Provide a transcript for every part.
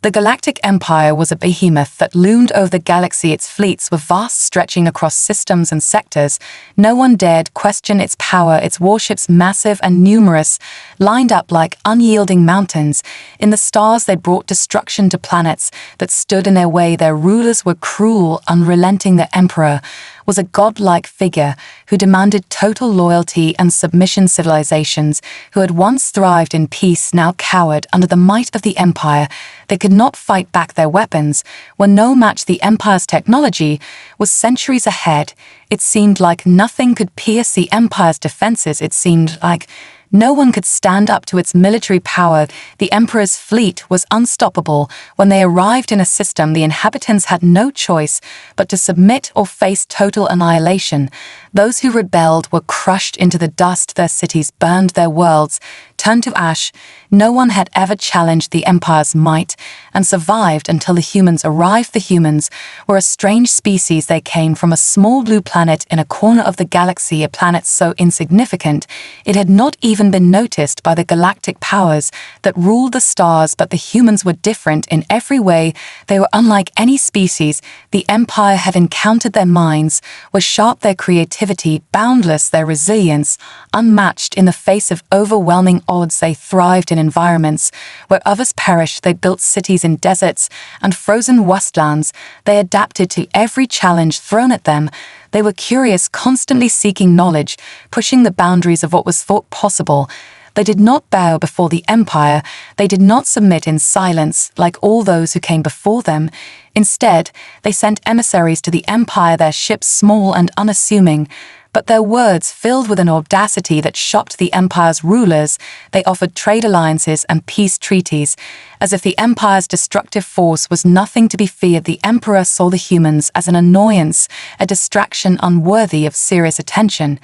The Galactic Empire was a behemoth that loomed over the galaxy. Its fleets were vast, stretching across systems and sectors. No one dared question its power. Its warships, massive and numerous, lined up like unyielding mountains. In the stars, they brought destruction to planets that stood in their way. Their rulers were cruel, unrelenting. The Emperor was a godlike figure who demanded total loyalty and submission. Civilizations who had once thrived in peace now cowered under the might of the Empire. They could not fight back. Their weapons were no match. The Empire's technology was centuries ahead. It seemed like nothing could pierce the Empire's defenses. It seemed like no one could stand up to its military power. The Emperor's fleet was unstoppable. When they arrived in a system, the inhabitants had no choice but to submit or face total annihilation. Those who rebelled were crushed into the dust. Their cities burned. Their worlds turned to ash. No one had ever challenged the Empire's might and survived until the humans arrived. The humans were a strange species. They came from a small blue planet in a corner of the galaxy, a planet so insignificant it had not even been noticed by the galactic powers that ruled the stars. But the humans were different in every way. They were unlike any species the Empire had encountered. Their minds were sharp, their creativity boundless, their resilience unmatched. In the face of overwhelming odds, they thrived in environments where others perished. They built cities in deserts and frozen wastelands. They adapted to every challenge thrown at them. They were curious, constantly seeking knowledge, pushing the boundaries of what was thought possible. They did not bow before the Empire. They did not submit in silence like all those who came before them. Instead, they sent emissaries to the Empire, their ships small and unassuming, but their words filled with an audacity that shocked the Empire's rulers. They offered trade alliances and peace treaties, as if the Empire's destructive force was nothing to be feared. The Emperor saw the humans as an annoyance, a distraction unworthy of serious attention.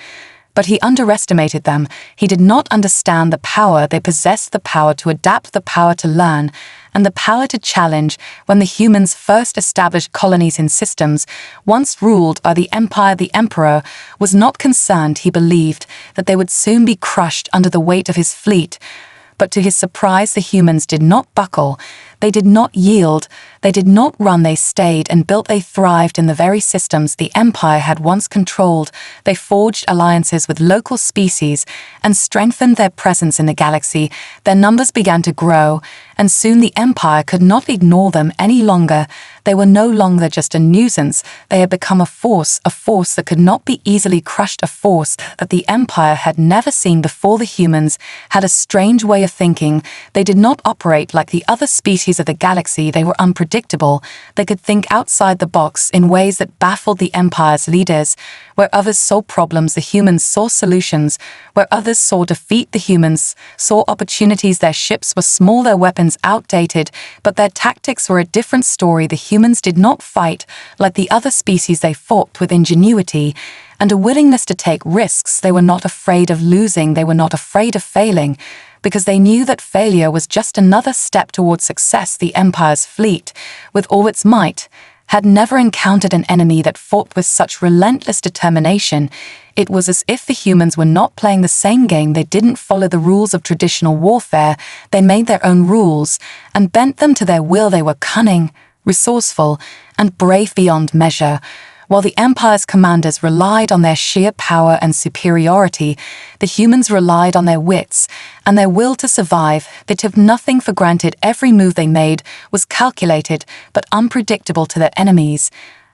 But he underestimated them. He did not understand the power they possessed, the power to adapt, the power to learn, and the power to challenge. When the humans first established colonies in systems once ruled by the Empire, the Emperor was not concerned. He believed that they would soon be crushed under the weight of his fleet. But to his surprise, the humans did not buckle. They did not yield. They did not run. They stayed and built. They thrived in the very systems the Empire had once controlled. They forged alliances with local species and strengthened their presence in the galaxy. Their numbers began to grow, and soon the Empire could not ignore them any longer. They were no longer just a nuisance. They had become a force that could not be easily crushed, a force that the Empire had never seen before. The humans had a strange way of thinking. They did not operate like the other species of the galaxy. They were unpredictable. They could think outside the box in ways that baffled the Empire's leaders. Where others saw problems, the humans saw solutions. Where others saw defeat, the humans saw opportunities. Their ships were small, their weapons outdated, but their tactics were a different story. The humans did not fight like the other species. They fought with ingenuity and a willingness to take risks. They were not afraid of losing. They were not afraid of failing, because they knew that failure was just another step towards success. The Empire's fleet, with all its might, had never encountered an enemy that fought with such relentless determination. It was as if the humans were not playing the same game. They didn't follow the rules of traditional warfare. They made their own rules and bent them to their will. They were cunning, resourceful, and brave beyond measure. While the Empire's commanders relied on their sheer power and superiority, the humans relied on their wits and their will to survive. They took nothing for granted. Every move they made was calculated but unpredictable to their enemies.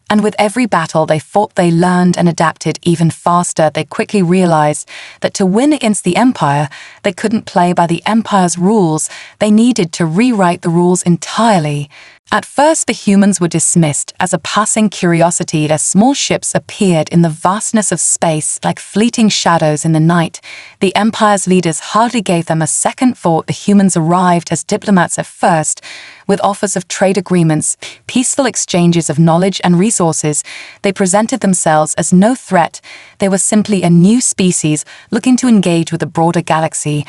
And with every battle they fought, they learned and adapted even faster. They quickly realized that to win against the Empire, they couldn't play by the Empire's rules. They needed to rewrite the rules entirely. At first, the humans were dismissed as a passing curiosity. Their small ships appeared in the vastness of space like fleeting shadows in the night. The Empire's leaders hardly gave them a second thought. The humans arrived as diplomats at first, with offers of trade agreements, peaceful exchanges of knowledge and resources. They presented themselves as no threat. They were simply a new species looking to engage with the broader galaxy.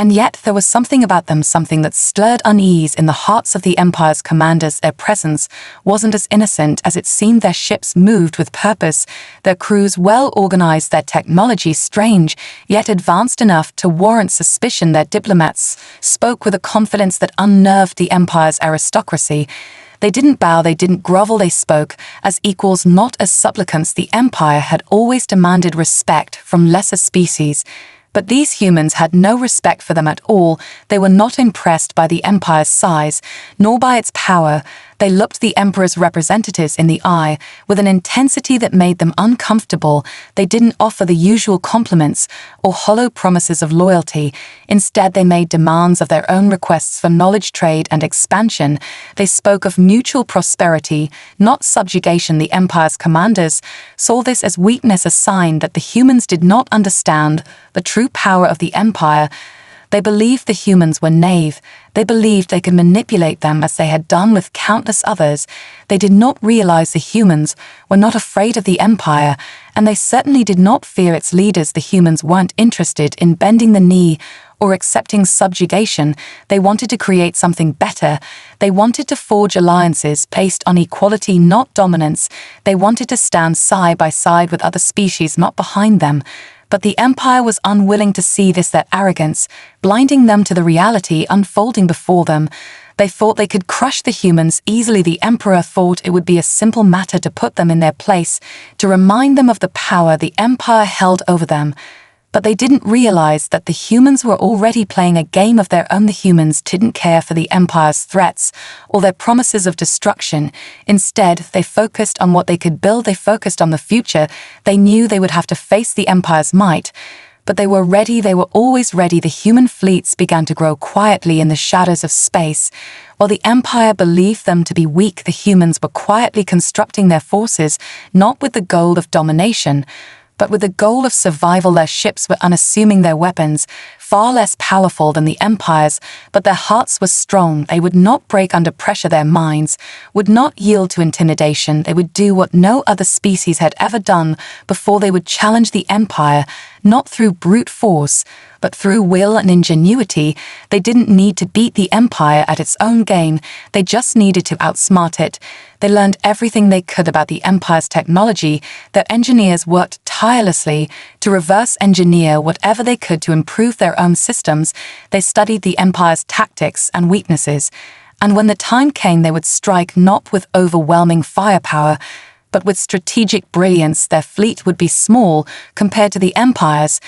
And yet there was something about them, something that stirred unease in the hearts of the Empire's commanders. Their presence wasn't as innocent as it seemed. Their ships moved with purpose, their crews well organized, their technology strange, yet advanced enough to warrant suspicion. Their diplomats spoke with a confidence that unnerved the Empire's aristocracy. They didn't bow, they didn't grovel, they spoke as equals, not as supplicants. The Empire had always demanded respect from lesser species, but these humans had no respect for them at all. They were not impressed by the Empire's size, nor by its power. They looked the Emperor's representatives in the eye with an intensity that made them uncomfortable. They didn't offer the usual compliments or hollow promises of loyalty. Instead, they made demands of their own, requests for knowledge, trade, and expansion. They spoke of mutual prosperity, not subjugation. The Empire's commanders saw this as weakness, a sign that the humans did not understand the true power of the Empire. They believed the humans were naive. They believed they could manipulate them as they had done with countless others. They did not realize the humans were not afraid of the Empire, and they certainly did not fear its leaders. The humans weren't interested in bending the knee or accepting subjugation. They wanted to create something better. They wanted to forge alliances based on equality, not dominance. They wanted to stand side by side with other species, not behind them. But the Empire was unwilling to see this, their arrogance, blinding them to the reality unfolding before them. They thought they could crush the humans easily. The Emperor thought it would be a simple matter to put them in their place, to remind them of the power the Empire held over them. But they didn't realize that the humans were already playing a game of their own. The humans didn't care for the Empire's threats or their promises of destruction. Instead, they focused on what they could build. They focused on the future. They knew they would have to face the Empire's might. But they were ready. They were always ready. The human fleets began to grow quietly in the shadows of space. While the Empire believed them to be weak, the humans were quietly constructing their forces, not with the goal of domination, but with the goal of survival. Their ships were unassuming, their weapons far less powerful than the Empire's, but their hearts were strong. They would not break under pressure. Their minds would not yield to intimidation. They would do what no other species had ever done before. They would challenge the Empire, not through brute force, but through will and ingenuity. They didn't need to beat the Empire at its own game. They just needed to outsmart it. They learned everything they could about the Empire's technology. Their engineers worked tirelessly to reverse engineer whatever they could to improve their own systems. They studied the Empire's tactics and weaknesses, and when the time came, they would strike not with overwhelming firepower, but with strategic brilliance. Their fleet would be small compared to the Empire's,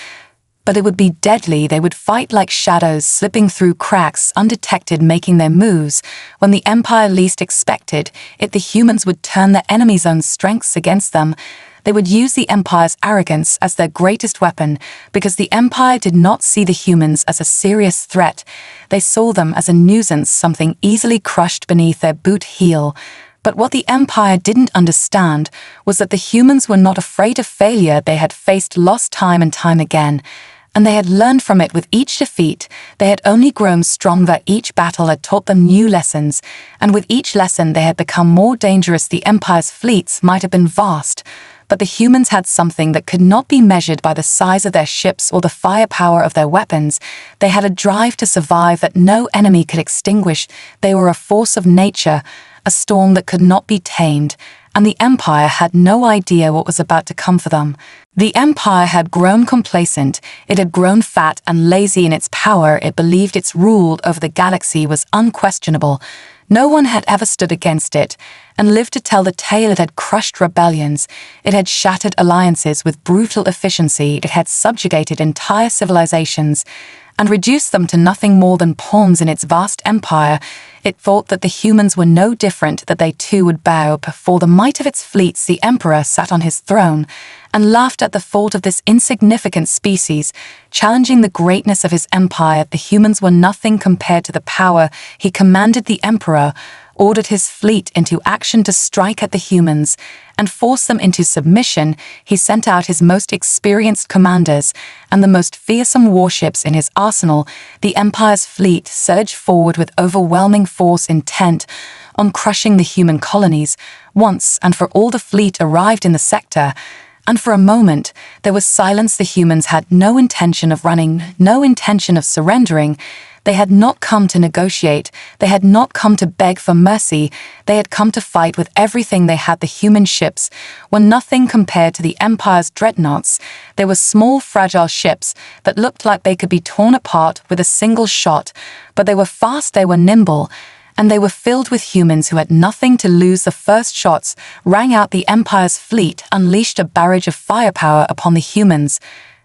but it would be deadly. They would fight like shadows, slipping through cracks, undetected, making their moves. When the Empire least expected it, the humans would turn their enemies' own strengths against them. They would use the Empire's arrogance as their greatest weapon, because the Empire did not see the humans as a serious threat. They saw them as a nuisance, something easily crushed beneath their boot heel. But what the Empire didn't understand was that the humans were not afraid of failure. They had faced loss time and time again, and they had learned from it. With each defeat, they had only grown stronger. Each battle had taught them new lessons, and with each lesson they had become more dangerous. The Empire's fleets might have been vast, but the humans had something that could not be measured by the size of their ships or the firepower of their weapons. They had a drive to survive that no enemy could extinguish. They were a force of nature, a storm that could not be tamed, and the Empire had no idea what was about to come for them. The Empire had grown complacent. It had grown fat and lazy in its power. It believed its rule over the galaxy was unquestionable. No one had ever stood against it and lived to tell the tale. It had crushed rebellions. It had shattered alliances with brutal efficiency. It had subjugated entire civilizations and reduced them to nothing more than pawns in its vast empire. It thought that the humans were no different, that they too would bow before the might of its fleets. The Emperor sat on his throne and laughed at the thought of this insignificant species, challenging the greatness of his empire. The humans were nothing compared to the power he commanded. The Emperor ordered his fleet into action to strike at the humans and force them into submission. He sent out his most experienced commanders and the most fearsome warships in his arsenal. The Empire's fleet surged forward with overwhelming force, intent on crushing the human colonies. Once and for all, the fleet arrived in the sector, And for a moment, there was silence. The humans had no intention of running, no intention of surrendering. They had not come to negotiate. They had not come to beg for mercy. They had come to fight with everything they had. The human ships were nothing compared to the Empire's dreadnoughts. They were small, fragile ships that looked like they could be torn apart with a single shot. But they were fast, they were nimble, and they were filled with humans who had nothing to lose. The first shots rang out. The Empire's fleet unleashed a barrage of firepower upon the humans.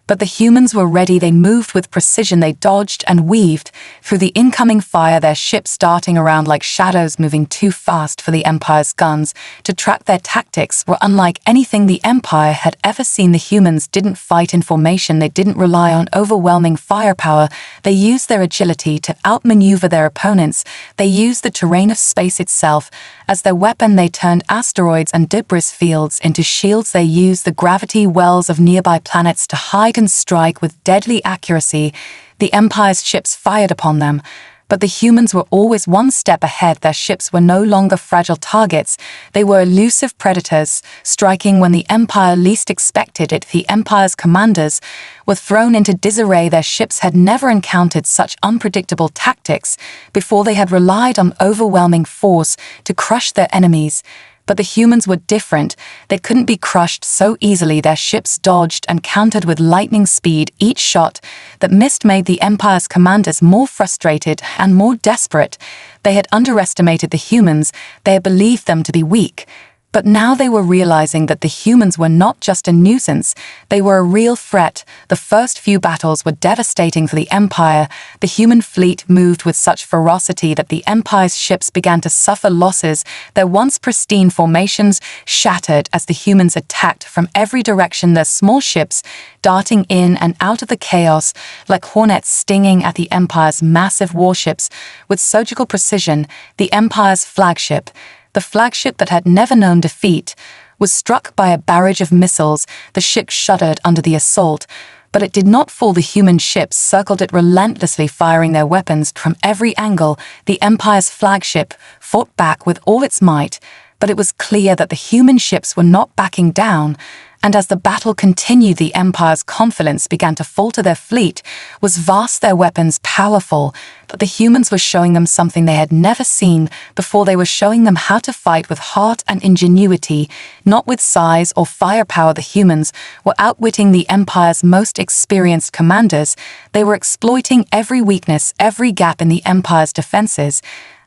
But the humans were ready. They moved with precision. They dodged and weaved through the incoming fire, their ships darting around like shadows, moving too fast for the Empire's guns to track. Their tactics were unlike anything the Empire had ever seen. The humans didn't fight in formation. They didn't rely on overwhelming firepower. They used their agility to outmaneuver their opponents. They used the terrain of space itself as their weapon. They turned asteroids and debris fields into shields. They used the gravity wells of nearby planets to hide and strike with deadly accuracy. The Empire's ships fired upon them, but the humans were always one step ahead. Their ships were no longer fragile targets. They were elusive predators, striking when the Empire least expected it. The Empire's commanders were thrown into disarray. Their ships had never encountered such unpredictable tactics before. They had relied on overwhelming force to crush their enemies. But the humans were different. They couldn't be crushed so easily. Their ships dodged and countered with lightning speed. Each shot that missed made the Empire's commanders more frustrated and more desperate. They had underestimated the humans. They had believed them to be weak. But now they were realizing that the humans were not just a nuisance, they were a real threat. The first few battles were devastating for the Empire. The human fleet moved with such ferocity that the Empire's ships began to suffer losses. Their once pristine formations shattered as the humans attacked from every direction, their small ships darting in and out of the chaos like hornets stinging at the Empire's massive warships with surgical precision. The Empire's flagship, the flagship that had never known defeat, was struck by a barrage of missiles. The ship shuddered under the assault, but it did not fall. The human ships circled it relentlessly, firing their weapons from every angle. The Empire's flagship fought back with all its might, but it was clear that the human ships were not backing down. And as the battle continued, the Empire's confidence began to falter. Their fleet was vast, their weapons powerful, but the humans were showing them something they had never seen before. They were showing them how to fight with heart and ingenuity, not with size or firepower. The humans were outwitting the Empire's most experienced commanders. They were exploiting every weakness, every gap in the Empire's defenses.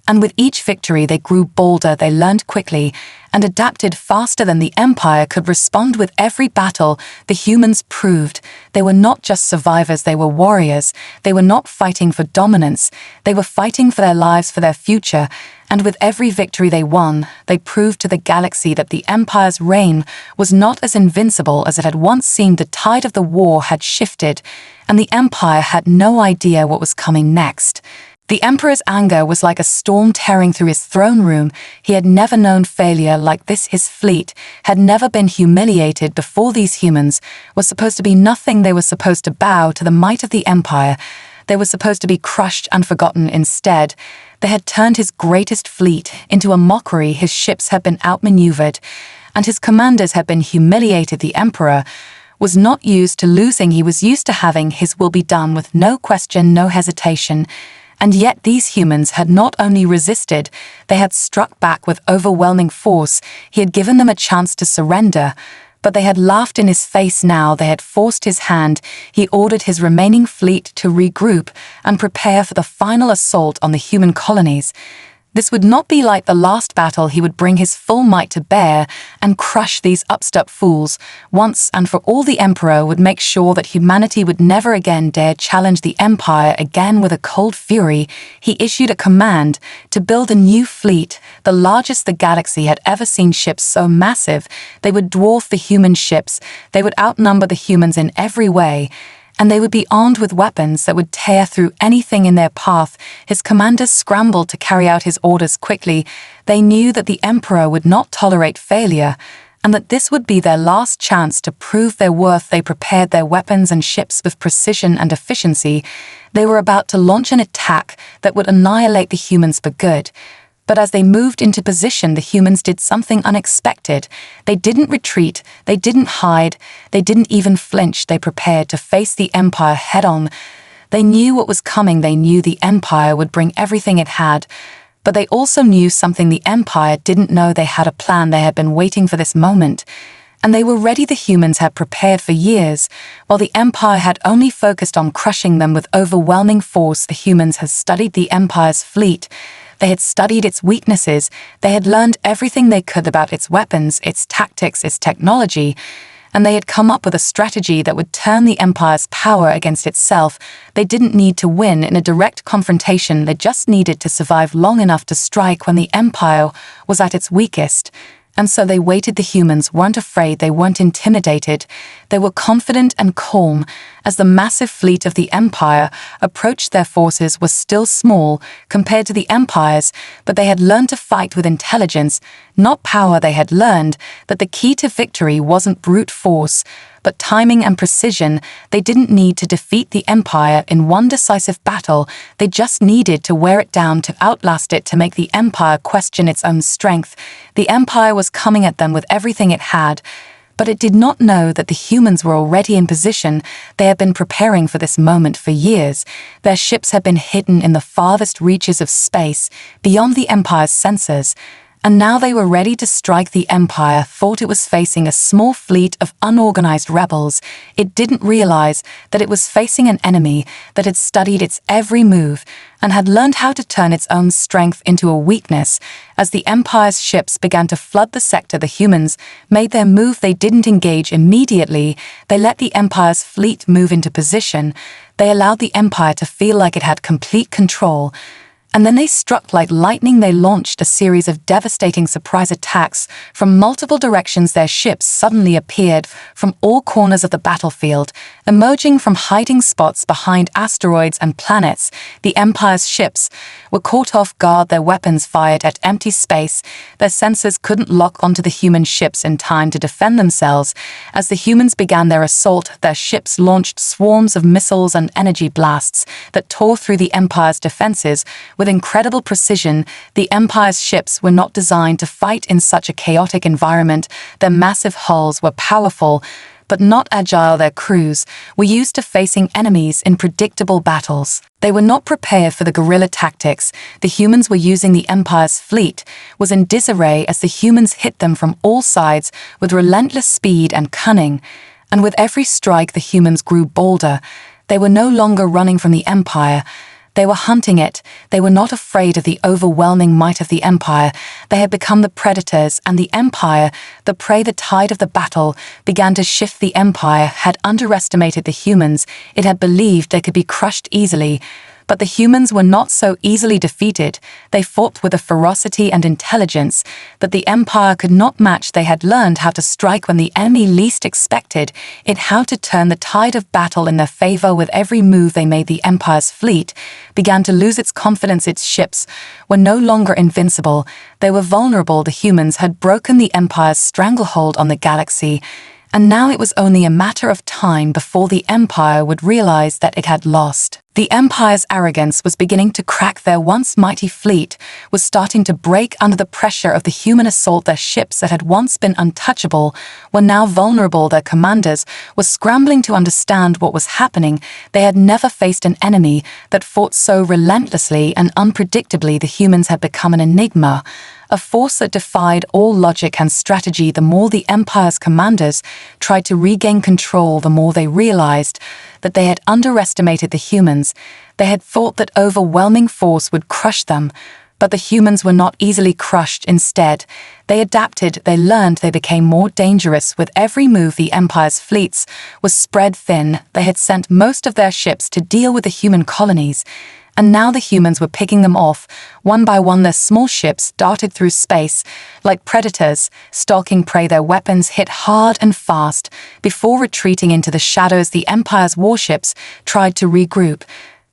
And with each victory, they grew bolder. They learned quickly and adapted faster than the Empire could respond. With every battle, the humans proved they were not just survivors, they were warriors. They were not fighting for dominance. They were fighting for their lives, for their future. And with every victory they won, they proved to the galaxy that the Empire's reign was not as invincible as it had once seemed. The tide of the war had shifted, and the Empire had no idea what was coming next. The Emperor's anger was like a storm tearing through his throne room. He had never known failure like this. His fleet had never been humiliated before. These humans were supposed to be nothing. They were supposed to bow to the might of the Empire. They were supposed to be crushed and forgotten. Instead, they had turned his greatest fleet into a mockery. His ships had been outmaneuvered, and his commanders had been humiliated. The Emperor was not used to losing. He was used to having his will be done with no question, no hesitation. And yet these humans had not only resisted, they had struck back with overwhelming force. He had given them a chance to surrender, but they had laughed in his face now. They had forced his hand. He ordered his remaining fleet to regroup and prepare for the final assault on the human colonies. This would not be like the last battle. He would bring his full might to bear and crush these upstart fools once and for all. The Emperor would make sure that humanity would never again dare challenge the Empire again. With a cold fury, he issued a command to build a new fleet, the largest the galaxy had ever seen. Ships so massive, they would dwarf the human ships. They would outnumber the humans in every way, and they would be armed with weapons that would tear through anything in their path. His commanders scrambled to carry out his orders quickly. They knew that the Emperor would not tolerate failure, and that this would be their last chance to prove their worth. They prepared their weapons and ships with precision and efficiency. They were about to launch an attack that would annihilate the humans for good. But as they moved into position, the humans did something unexpected. They didn't retreat, they didn't hide, they didn't even flinch. They prepared to face the Empire head-on. They knew what was coming. They knew the Empire would bring everything it had. But they also knew something the Empire didn't know. They had a plan. They had been waiting for this moment. And they were ready. The humans had prepared for years, while the Empire had only focused on crushing them with overwhelming force. The humans had studied the Empire's fleet. They had studied its weaknesses. They had learned everything they could about its weapons, its tactics, its technology, and they had come up with a strategy that would turn the Empire's power against itself. They didn't need to win in a direct confrontation. They just needed to survive long enough to strike when the Empire was at its weakest. And so they waited. The humans weren't afraid, they weren't intimidated. They were confident and calm. As the massive fleet of the Empire approached, their forces were still small compared to the Empire's, but they had learned to fight with intelligence, not power. They had learned that the key to victory wasn't brute force, but timing and precision. They didn't need to defeat the Empire in one decisive battle. They just needed to wear it down, to outlast it, to make the Empire question its own strength. The Empire was coming at them with everything it had, but it did not know that the humans were already in position. They had been preparing for this moment for years. Their ships had been hidden in the farthest reaches of space, beyond the Empire's sensors. And now they were ready to strike. The Empire thought it was facing a small fleet of unorganized rebels. It didn't realize that it was facing an enemy that had studied its every move and had learned how to turn its own strength into a weakness. As the Empire's ships began to flood the sector, the humans made their move. They didn't engage immediately. They let the Empire's fleet move into position. They allowed the Empire to feel like it had complete control. And then they struck like lightning. They launched a series of devastating surprise attacks from multiple directions. Their ships suddenly appeared from all corners of the battlefield, emerging from hiding spots behind asteroids and planets. The Empire's ships were caught off guard, their weapons fired at empty space. Their sensors couldn't lock onto the human ships in time to defend themselves. As the humans began their assault, their ships launched swarms of missiles and energy blasts that tore through the Empire's defenses with incredible precision. The Empire's ships were not designed to fight in such a chaotic environment. Their massive hulls were powerful, but not agile. Their crews were used to facing enemies in predictable battles. They were not prepared for the guerrilla tactics. The humans were using. The Empire's fleet was in disarray as the humans hit them from all sides with relentless speed and cunning. And with every strike, the humans grew bolder. They were no longer running from the Empire. They were hunting it. They were not afraid of the overwhelming might of the Empire. They had become the predators, and the Empire, the prey. The tide of the battle began to shift. The Empire had underestimated the humans. It had believed they could be crushed easily. But the humans were not so easily defeated. They fought with a ferocity and intelligence that the Empire could not match. They had learned how to strike when the enemy least expected it, how to turn the tide of battle in their favor. With every move they made, the Empire's fleet began to lose its confidence. Its ships were no longer invincible. They were vulnerable. The humans had broken the Empire's stranglehold on the galaxy, and now it was only a matter of time before the Empire would realize that it had lost. The Empire's arrogance was beginning to crack. Their once mighty fleet was starting to break under the pressure of the human assault. Their ships that had once been untouchable were now vulnerable. Their commanders were scrambling to understand what was happening. They had never faced an enemy that fought so relentlessly and unpredictably. The humans had become an enigma, a force that defied all logic and strategy. The more the Empire's commanders tried to regain control, the more they realized that they had underestimated the humans. They had thought that overwhelming force would crush them, but the humans were not easily crushed. Instead, they adapted, they learned, they became more dangerous. With every move, the Empire's fleets was spread thin. They had sent most of their ships to deal with the human colonies, and now the humans were picking them off. One by one, their small ships darted through space like predators, stalking prey. Their weapons hit hard and fast. Before retreating into the shadows, the Empire's warships tried to regroup.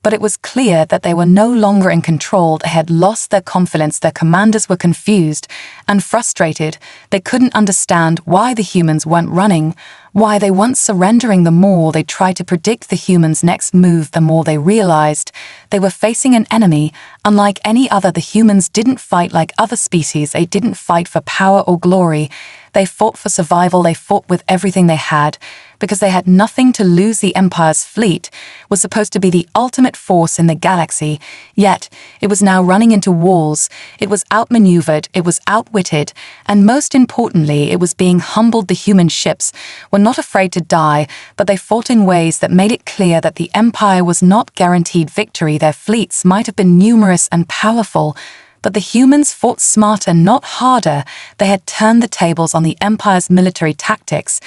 But it was clear that they were no longer in control. They had lost their confidence. Their commanders were confused and frustrated. They couldn't understand why the humans weren't running, Why they weren't surrendering. The more they tried to predict the humans' next move, the more they realized they were facing an enemy unlike any other. The humans didn't fight like other species. They didn't fight for power or glory. They fought for survival. They fought with everything they had, because they had nothing to lose. The Empire's fleet was supposed to be the ultimate force in the galaxy, yet it was now running into walls. It was outmaneuvered, it was outwitted, and most importantly, it was being humbled. The human ships were not afraid to die, but they fought in ways that made it clear that the Empire was not guaranteed victory. Their fleets might have been numerous and powerful, but the humans fought smarter, not harder. They had turned the tables on the Empire's military tactics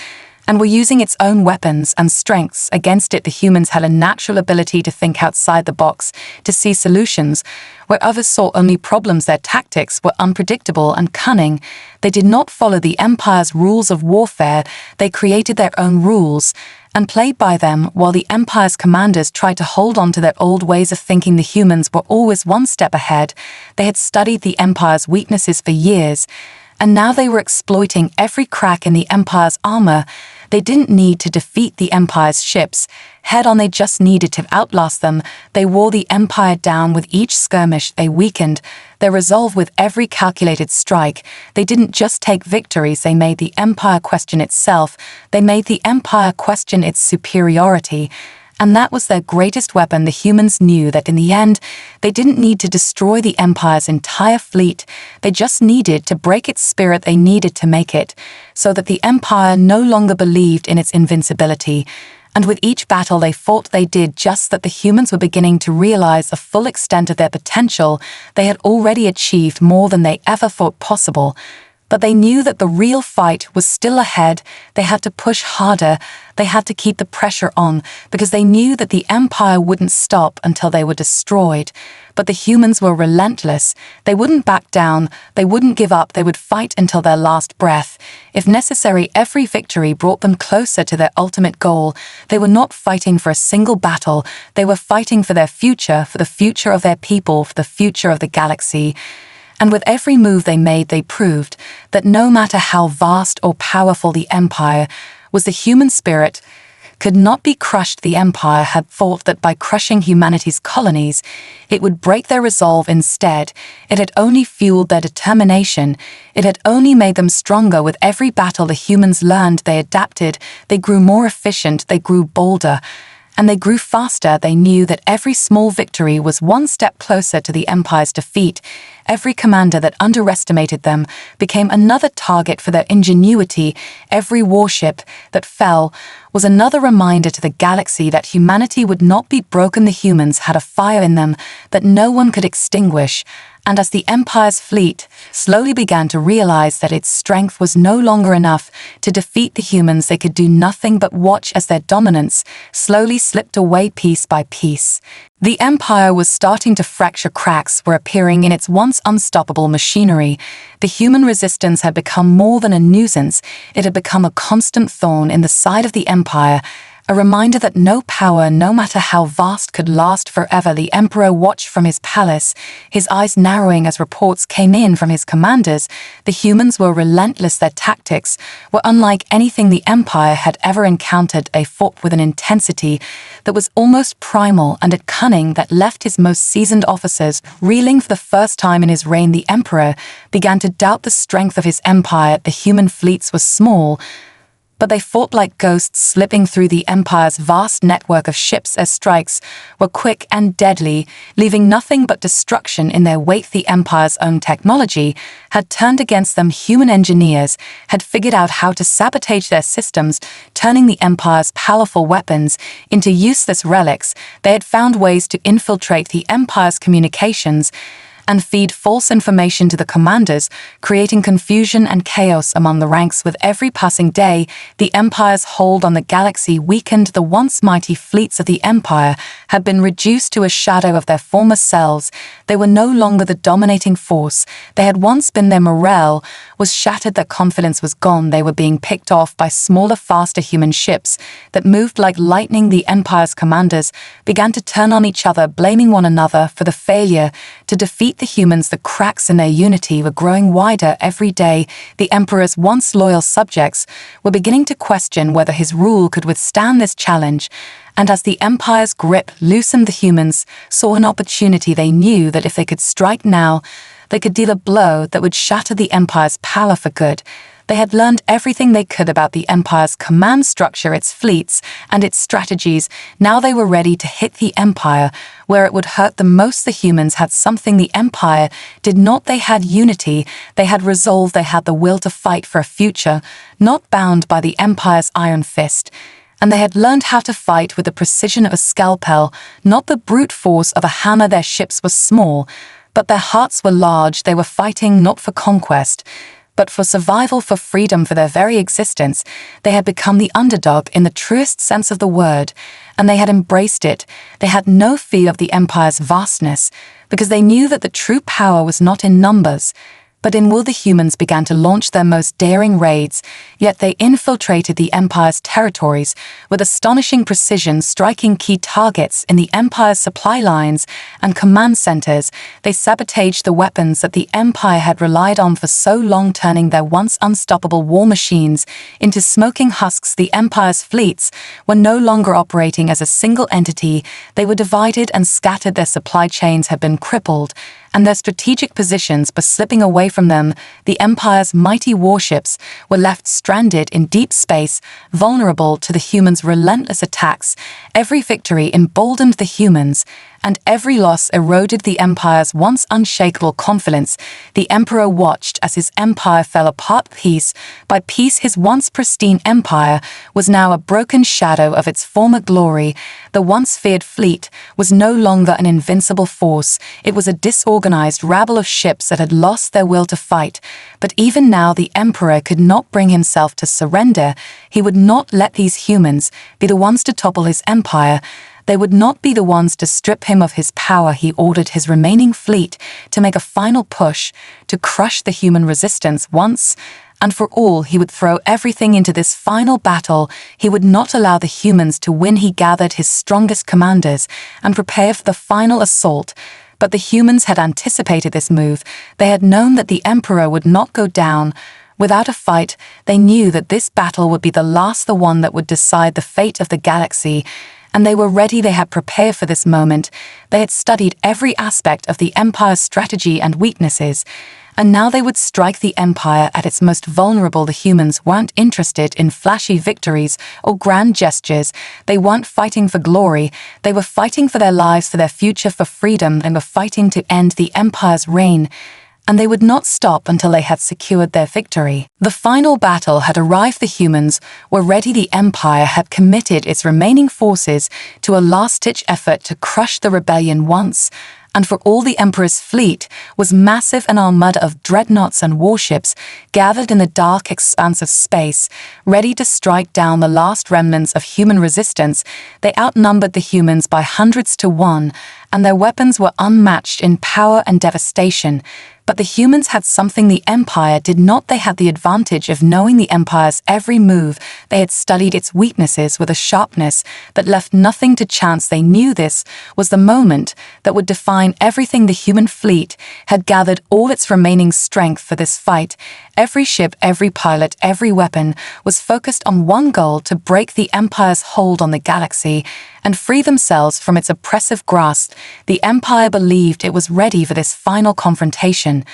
and were using its own weapons and strengths against it. The humans had a natural ability to think outside the box, to see solutions where others saw only problems. Their tactics were unpredictable and cunning. They did not follow the Empire's rules of warfare. They created their own rules and played by them, while the Empire's commanders tried to hold on to their old ways of thinking. The humans were always one step ahead. They had studied the Empire's weaknesses for years, and now they were exploiting every crack in the Empire's armor. They didn't need to defeat the Empire's ships head-on, they just needed to outlast them. They wore the Empire down with each skirmish. They weakened their resolve with every calculated strike. They didn't just take victories, they made the Empire question itself. They made the Empire question its superiority. And that was their greatest weapon. The humans knew that in the end, they didn't need to destroy the Empire's entire fleet. They just needed to break its spirit. They needed to make it so that the Empire no longer believed in its invincibility. And with each battle they fought, they did just that. The humans were beginning to realize the full extent of their potential. They had already achieved more than they ever thought possible. But they knew that the real fight was still ahead. They had to push harder. They had to keep the pressure on, because they knew that the Empire wouldn't stop until they were destroyed. But the humans were relentless. They wouldn't back down. They wouldn't give up. They would fight until their last breath. If necessary, every victory brought them closer to their ultimate goal. They were not fighting for a single battle. They were fighting for their future, for the future of their people, for the future of the galaxy. And with every move they made, they proved that no matter how vast or powerful the Empire was, the human spirit could not be crushed. The Empire had thought that by crushing humanity's colonies, it would break their resolve. Instead, it had only fueled their determination. It had only made them stronger. With every battle, the humans learned, they adapted, they grew more efficient, they grew bolder, and they grew faster. They knew that every small victory was one step closer to the Empire's defeat. Every commander that underestimated them became another target for their ingenuity. Every warship that fell was another reminder to the galaxy that humanity would not be broken. The humans had a fire in them that no one could extinguish. And as the Empire's fleet slowly began to realize that its strength was no longer enough to defeat the humans, they could do nothing but watch as their dominance slowly slipped away piece by piece. The Empire was starting to fracture. Cracks were appearing in its once unstoppable machinery. The human resistance had become more than a nuisance. It had become a constant thorn in the side of the Empire, a reminder that no power, no matter how vast, could last forever. The Emperor watched from his palace, his eyes narrowing as reports came in from his commanders. The humans were relentless. Their tactics were unlike anything the Empire had ever encountered. They fought with an intensity that was almost primal and a cunning that left his most seasoned officers reeling. For the first time in his reign, the Emperor began to doubt the strength of his empire. The human fleets were small, but they fought like ghosts, slipping through the Empire's vast network of ships. Their strikes were quick and deadly, leaving nothing but destruction in their wake. The Empire's own technology had turned against them. Human engineers had figured out how to sabotage their systems, turning the Empire's powerful weapons into useless relics. They had found ways to infiltrate the Empire's communications and feed false information to the commanders, creating confusion and chaos among the ranks. With every passing day, the Empire's hold on the galaxy weakened. The once mighty fleets of the Empire had been reduced to a shadow of their former selves. They were no longer the dominating force they had once been. Their morale was shattered, their confidence was gone. They were being picked off by smaller, faster human ships that moved like lightning. The Empire's commanders began to turn on each other, blaming one another for the failure to defeat the humans, the cracks in their unity were growing wider every day. The Emperor's once loyal subjects were beginning to question whether his rule could withstand this challenge, and as the Empire's grip loosened, the humans saw an opportunity. They knew that if they could strike now, they could deal a blow that would shatter the Empire's power for good. They had learned everything they could about the Empire's command structure, its fleets, and its strategies. Now they were ready to hit the Empire where it would hurt the most. The humans had something the Empire did not. They had unity, they had resolve, they had the will to fight for a future, not bound by the Empire's iron fist. And they had learned how to fight with the precision of a scalpel, not the brute force of a hammer. Their ships were small, but their hearts were large. They were fighting not for conquest, but for survival, for freedom, for their very existence. They had become the underdog in the truest sense of the word, and they had embraced it. They had no fear of the Empire's vastness, because they knew that the true power was not in numbers, but in will. The humans began to launch their most daring raids, yet they infiltrated the Empire's territories with astonishing precision, striking key targets in the Empire's supply lines and command centers. They sabotaged the weapons that the Empire had relied on for so long, turning their once unstoppable war machines into smoking husks. The Empire's fleets were no longer operating as a single entity. They were divided and scattered. Their supply chains had been crippled, and their strategic positions were slipping away from them. The Empire's mighty warships were left stranded in deep space, vulnerable to the humans' relentless attacks. Every victory emboldened the humans, and every loss eroded the Empire's once unshakable confidence. The Emperor watched as his empire fell apart piece by piece. His once pristine empire was now a broken shadow of its former glory. The once feared fleet was no longer an invincible force. It was a disorganized rabble of ships that had lost their will to fight. But even now the Emperor could not bring himself to surrender. He would not let these humans be the ones to topple his empire. They would not be the ones to strip him of his power. He ordered his remaining fleet to make a final push, to crush the human resistance once and for all. He would throw everything into this final battle. He would not allow the humans to win. He gathered his strongest commanders and prepared for the final assault. But the humans had anticipated this move. They had known that the Emperor would not go down without a fight. They knew that this battle would be the last, the one that would decide the fate of the galaxy. And they were ready. They had prepared for this moment. They had studied every aspect of the Empire's strategy and weaknesses, and now they would strike the Empire at its most vulnerable. The humans weren't interested in flashy victories or grand gestures. They weren't fighting for glory. They were fighting for their lives, for their future, for freedom. They were fighting to end the Empire's reign, and they would not stop until they had secured their victory. The final battle had arrived. The humans were ready. The Empire had committed its remaining forces to a last-ditch effort to crush the rebellion once and for all. The Emperor's fleet was massive, an armada of dreadnoughts and warships gathered in the dark expanse of space, ready to strike down the last remnants of human resistance. They outnumbered the humans by hundreds to one, and their weapons were unmatched in power and devastation. But the humans had something the Empire did not. They had the advantage of knowing the Empire's every move. They had studied its weaknesses with a sharpness that left nothing to chance. They knew this was the moment that would define everything. The human fleet had gathered all its remaining strength for this fight. Every ship, every pilot, every weapon was focused on one goal: to break the Empire's hold on the galaxy and free themselves from its oppressive grasp. The Empire believed it was ready for this final confrontation,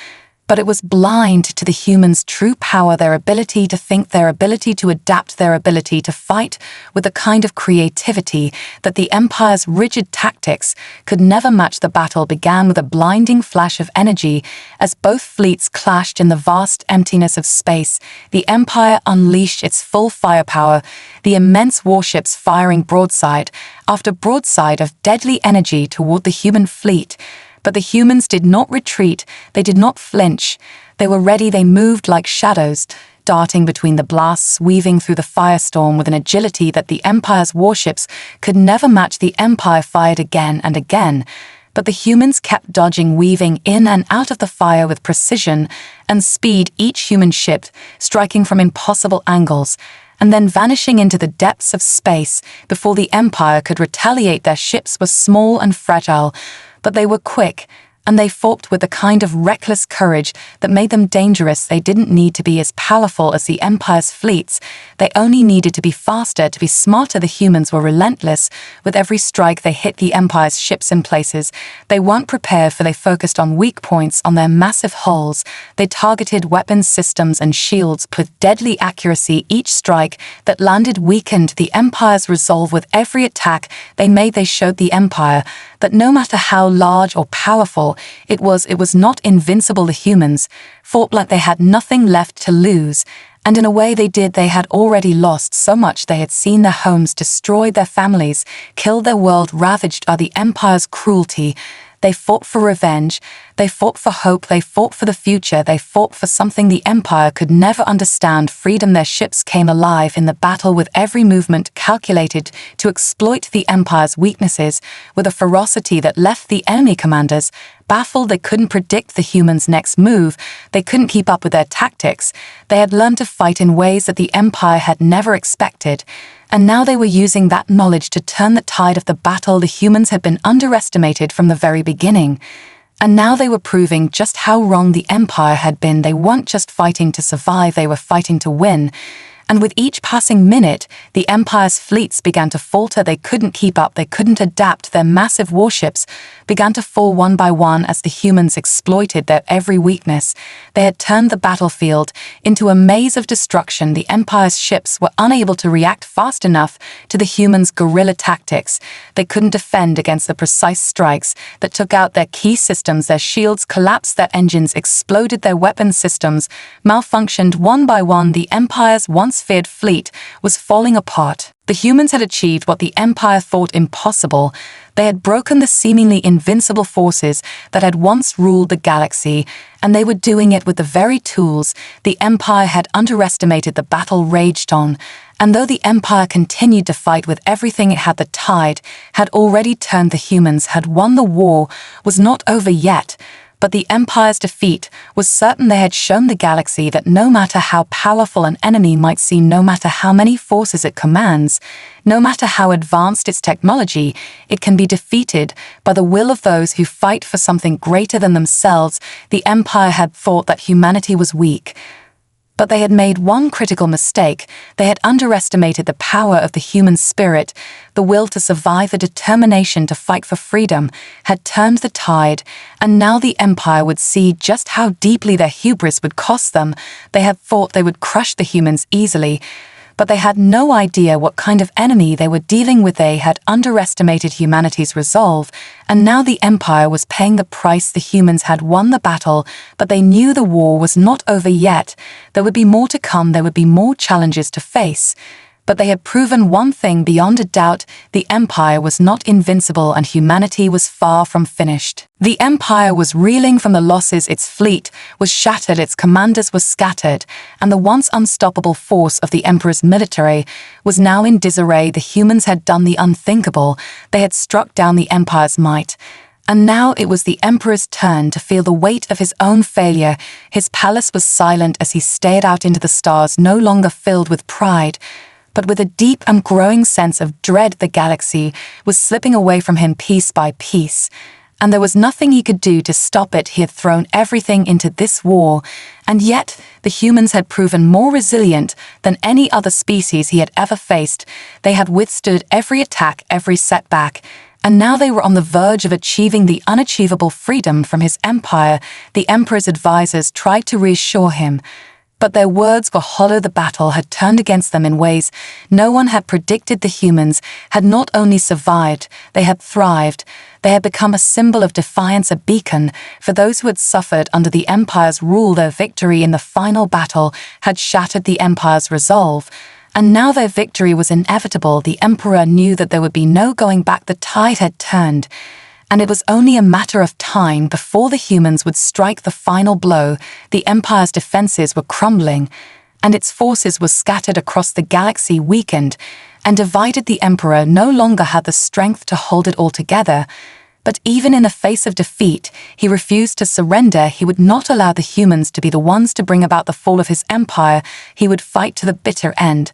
but it was blind to the humans' true power, their ability to think, their ability to adapt, their ability to fight with a kind of creativity that the Empire's rigid tactics could never match. The battle began with a blinding flash of energy as both fleets clashed in the vast emptiness of space. The Empire unleashed its full firepower, the immense warships firing broadside after broadside of deadly energy toward the human fleet. But the humans did not retreat. They did not flinch. They were ready. They moved like shadows, darting between the blasts, weaving through the firestorm with an agility that the Empire's warships could never match. The Empire fired again and again, but the humans kept dodging, weaving in and out of the fire with precision and speed, each human ship striking from impossible angles and then vanishing into the depths of space before the Empire could retaliate. Their ships were small and fragile, but they were quick, and they fought with the kind of reckless courage that made them dangerous. They didn't need to be as powerful as the Empire's fleets. They only needed to be faster, to be smarter. The humans were relentless. With every strike, they hit the Empire's ships in places they weren't prepared for. They focused on weak points, on their massive hulls. They targeted weapons systems and shields with deadly accuracy. Each strike that landed weakened the Empire's resolve. With every attack they made, they showed the Empire that no matter how large or powerful it was not invincible. The humans fought like they had nothing left to lose. And in a way they did. They had already lost so much. They had seen their homes destroyed, their families killed, their world ravaged by the Empire's cruelty. They fought for revenge. They fought for hope. They fought for the future. They fought for something the Empire could never understand: freedom. Their ships came alive in the battle, with every movement calculated to exploit the Empire's weaknesses, with a ferocity that left the enemy commanders baffled. They couldn't predict the humans' next move. They couldn't keep up with their tactics. They had learned to fight in ways that the Empire had never expected. And now they were using that knowledge to turn the tide of the battle. The humans had been underestimated from the very beginning. And now they were proving just how wrong the Empire had been. They weren't just fighting to survive, they were fighting to win. And with each passing minute, the Empire's fleets began to falter. They couldn't keep up, they couldn't adapt. Their massive warships began to fall one by one as the humans exploited their every weakness. They had turned the battlefield into a maze of destruction. The Empire's ships were unable to react fast enough to the humans' guerrilla tactics. They couldn't defend against the precise strikes that took out their key systems. Their shields collapsed, their engines exploded, their weapon systems malfunctioned one by one. The Empire's once feared fleet was falling apart. The humans had achieved what the Empire thought impossible. They had broken the seemingly invincible forces that had once ruled the galaxy, and they were doing it with the very tools the Empire had underestimated. The battle raged on, and though the Empire continued to fight with everything it had, the tide had already turned. The humans had won. The war was not over yet. But the Empire's defeat was certain. They had shown the galaxy that no matter how powerful an enemy might seem, no matter how many forces it commands, no matter how advanced its technology, it can be defeated by the will of those who fight for something greater than themselves. The Empire had thought that humanity was weak. But they had made one critical mistake. They had underestimated the power of the human spirit. The will to survive, the determination to fight for freedom, had turned the tide, and now the Empire would see just how deeply their hubris would cost them. They had thought they would crush the humans easily, but they had no idea what kind of enemy they were dealing with. They had underestimated humanity's resolve, and now the Empire was paying the price. The humans had won the battle, but they knew the war was not over yet. There would be more to come, there would be more challenges to face. But they had proven one thing beyond a doubt: the Empire was not invincible, and humanity was far from finished. The Empire was reeling from the losses. Its fleet was shattered, its commanders were scattered, and the once unstoppable force of the Emperor's military was now in disarray. The humans had done the unthinkable. They had struck down the Empire's might. And now it was the Emperor's turn to feel the weight of his own failure. His palace was silent as he stared out into the stars, no longer filled with pride, but with a deep and growing sense of dread. The galaxy was slipping away from him piece by piece, and there was nothing he could do to stop it. He had thrown everything into this war, and yet the humans had proven more resilient than any other species he had ever faced. They had withstood every attack, every setback, and now they were on the verge of achieving the unachievable: freedom from his empire. The Emperor's advisors tried to reassure him, but their words were hollow. The battle had turned against them in ways no one had predicted. The humans had not only survived, they had thrived. They had become a symbol of defiance, a beacon for those who had suffered under the Empire's rule. Their victory in the final battle had shattered the Empire's resolve, and now their victory was inevitable. The Emperor knew that there would be no going back. The tide had turned, and it was only a matter of time before the humans would strike the final blow. The Empire's defenses were crumbling, and its forces were scattered across the galaxy, weakened and divided. The Emperor no longer had the strength to hold it all together. But even in the face of defeat, he refused to surrender. He would not allow the humans to be the ones to bring about the fall of his empire. He would fight to the bitter end.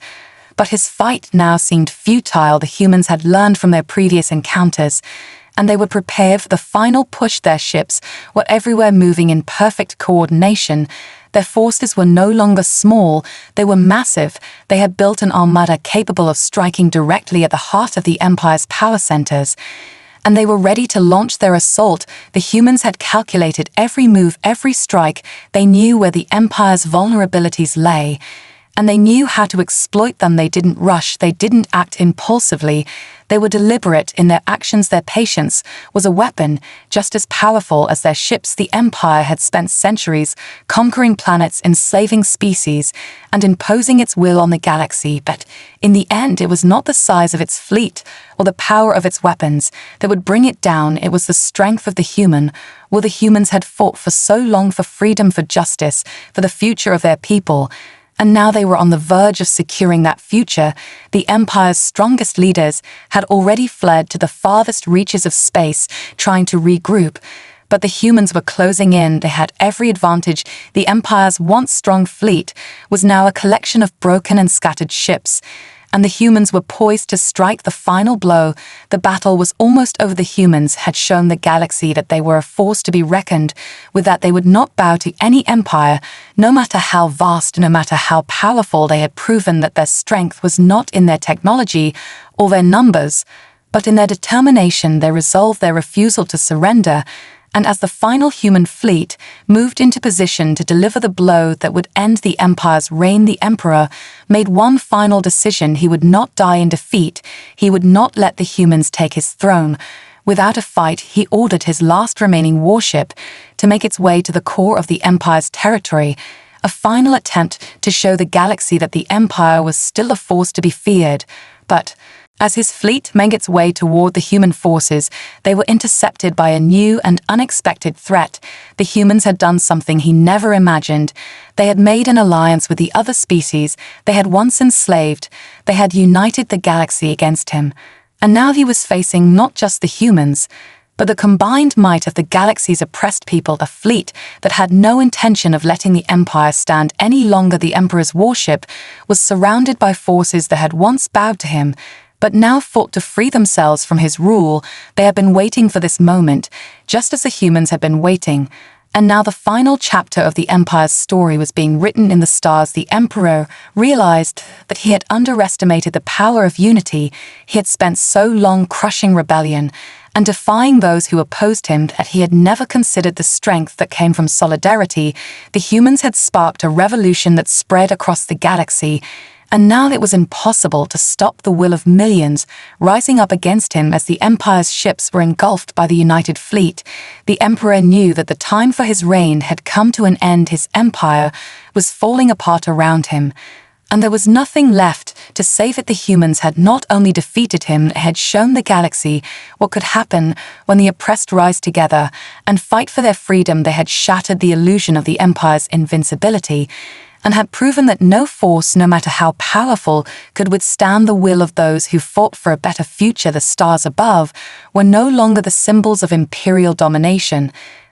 But his fight now seemed futile. The humans had learned from their previous encounters, and they would prepare for the final push. Their ships were everywhere, moving in perfect coordination. Their forces were no longer small, they were massive. They had built an armada capable of striking directly at the heart of the Empire's power centers. And they were ready to launch their assault. The humans had calculated every move, every strike. They knew where the Empire's vulnerabilities lay, and they knew how to exploit them. They didn't rush, they didn't act impulsively. They were deliberate in their actions. Their patience was a weapon just as powerful as their ships. The Empire had spent centuries conquering planets, enslaving species, and imposing its will on the galaxy, but in the end it was not the size of its fleet or the power of its weapons that would bring it down. It was the strength of the human. Well, the humans had fought for so long for freedom, for justice, for the future of their people. And now they were on the verge of securing that future. The Empire's strongest leaders had already fled to the farthest reaches of space, trying to regroup. But the humans were closing in. They had every advantage. The Empire's once strong fleet was now a collection of broken and scattered ships, and the humans were poised to strike the final blow. The battle was almost over. The humans had shown the galaxy that they were a force to be reckoned with, that they would not bow to any empire, no matter how vast, no matter how powerful. They had proven that their strength was not in their technology or their numbers, but in their determination, their resolve, their refusal to surrender. And as the final human fleet moved into position to deliver the blow that would end the Empire's reign, the Emperor made one final decision. He would not die in defeat. He would not let the humans take his throne. Without a fight, he ordered his last remaining warship to make its way to the core of the Empire's territory, a final attempt to show the galaxy that the Empire was still a force to be feared. But as his fleet made its way toward the human forces, they were intercepted by a new and unexpected threat. The humans had done something he never imagined. They had made an alliance with the other species they had once enslaved. They had united the galaxy against him. And now he was facing not just the humans, but the combined might of the galaxy's oppressed people, a fleet that had no intention of letting the Empire stand any longer. The Emperor's warship was surrounded by forces that had once bowed to him, but now fought to free themselves from his rule. They had been waiting for this moment, just as the humans had been waiting. And now the final chapter of the Empire's story was being written in the stars. The Emperor realized that he had underestimated the power of unity. He had spent so long crushing rebellion and defying those who opposed him that he had never considered the strength that came from solidarity. The humans had sparked a revolution that spread across the galaxy, and now it was impossible to stop the will of millions rising up against him. As the Empire's ships were engulfed by the united fleet, the Emperor knew that the time for his reign had come to an end. His empire was falling apart around him, and there was nothing left to save it. The humans had not only defeated him, they had shown the galaxy what could happen when the oppressed rise together and fight for their freedom. They had shattered the illusion of the Empire's invincibility, and had proven that no force, no matter how powerful, could withstand the will of those who fought for a better future. The stars above were no longer the symbols of imperial domination.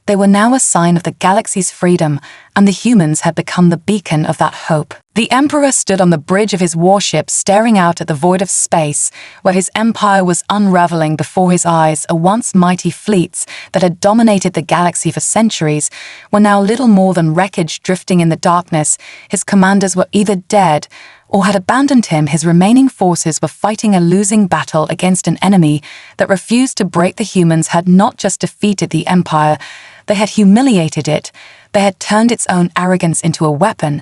They were now a sign of the galaxy's freedom, and the humans had become the beacon of that hope. The Emperor stood on the bridge of his warship, staring out at the void of space, where his empire was unraveling before his eyes. A once mighty fleets that had dominated the galaxy for centuries were now little more than wreckage drifting in the darkness. His commanders were either dead or had abandoned him. His remaining forces were fighting a losing battle against an enemy that refused to break. The humans had not just defeated the Empire, they had humiliated it. They had turned its own arrogance into a weapon,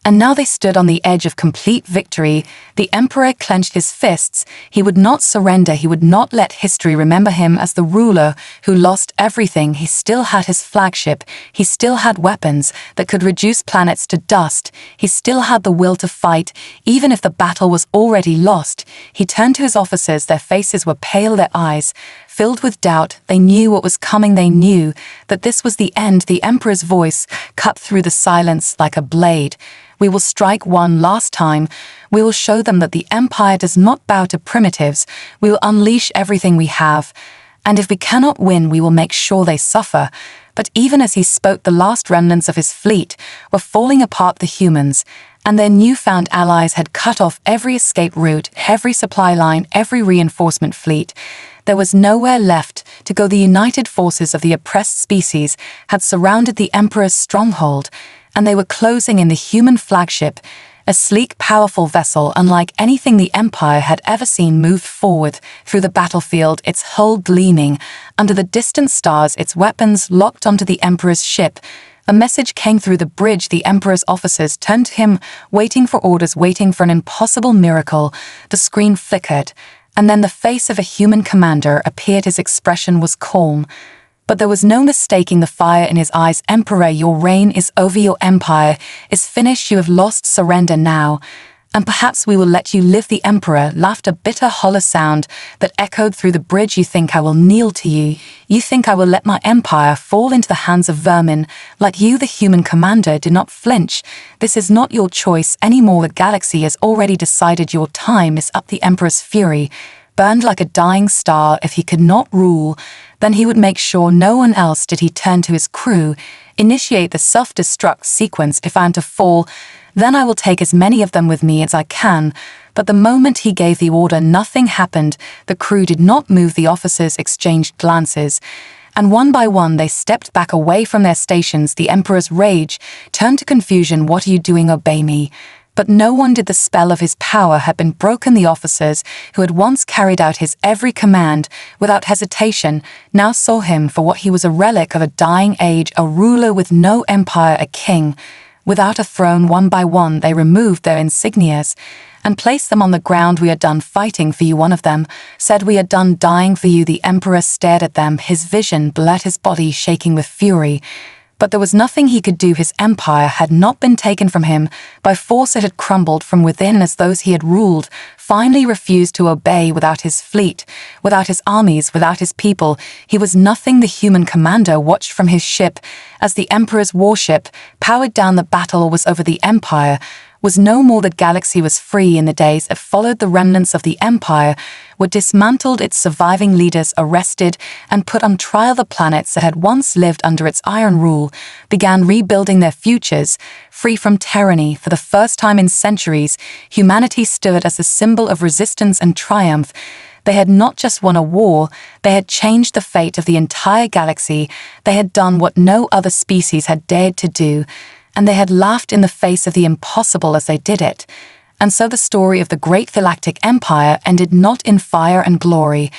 and now they stood on the edge of complete victory. The Emperor clenched his fists. He would not surrender. He would not let history remember him as the ruler who lost everything. He still had his flagship. He still had weapons that could reduce planets to dust. He still had the will to fight, even if the battle was already lost. He turned to his officers. Their faces were pale, their eyes filled with doubt. They knew what was coming. They knew that this was the end. The Emperor's voice cut through the silence like a blade. We will strike one last time. We will show them that the Empire does not bow to primitives. We will unleash everything we have. And if we cannot win, we will make sure they suffer. But even as he spoke, the last remnants of his fleet were falling apart. The humans and their newfound allies had cut off every escape route, every supply line, every reinforcement fleet. There was nowhere left to go. The united forces of the oppressed species had surrounded the Emperor's stronghold, and they were closing in. The human flagship, a sleek, powerful vessel unlike anything the Empire had ever seen, moved forward through the battlefield, its hull gleaming under the distant stars, its weapons locked onto the Emperor's ship. A message came through the bridge. The Emperor's officers turned to him, waiting for orders, waiting for an impossible miracle. The screen flickered, and then the face of a human commander appeared. His expression was calm, but there was no mistaking the fire in his eyes. "Emperor, your reign is over. Your empire is finished. You have lost. Surrender now, and perhaps we will let you live." The Emperor laughed, a bitter, hollow sound that echoed through the bridge. "You think I will kneel to you? You think I will let my empire fall into the hands of vermin like you?" The human commander did not flinch. "This is not your choice anymore. The galaxy has already decided your time is up." The Emperor's fury burned like a dying star. If he could not rule, then he would make sure no one else did. He turned to his crew. "Initiate the self-destruct sequence. If I am to fall, then I will take as many of them with me as I can." But the moment he gave the order, nothing happened. The crew did not move. The officers exchanged glances, and one by one they stepped back away from their stations. The Emperor's rage turned to confusion. "What are you doing? Obey me." But no one did. The spell of his power had been broken. The officers who had once carried out his every command without hesitation now saw him for what he was, a relic of a dying age, a ruler with no empire, a king without a throne. One by one they removed their insignias and placed them on the ground. "We are done fighting for you," one of them said. "We are done dying for you." The Emperor stared at them, his vision blurred, his body shaking with fury. But there was nothing he could do. His empire had not been taken from him by force. It had crumbled from within as those he had ruled finally refused to obey. Without his fleet, without his armies, without his people, he was nothing. The human commander watched from his ship as the Emperor's warship powered down. The battle was over. The Empire was no more. The galaxy was free. In the days that followed, the remnants of the Empire were dismantled, its surviving leaders arrested and put on trial. The planets that had once lived under its iron rule began rebuilding their futures, free from tyranny. For the first time in centuries, humanity stood as a symbol of resistance and triumph. They had not just won a war, they had changed the fate of the entire galaxy. They had done what no other species had dared to do, and they had laughed in the face of the impossible as they did it. And so the story of the great Galactic Empire ended not in fire and glory,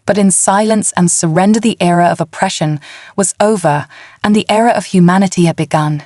but in silence and surrender. The era of oppression was over, and the era of humanity had begun.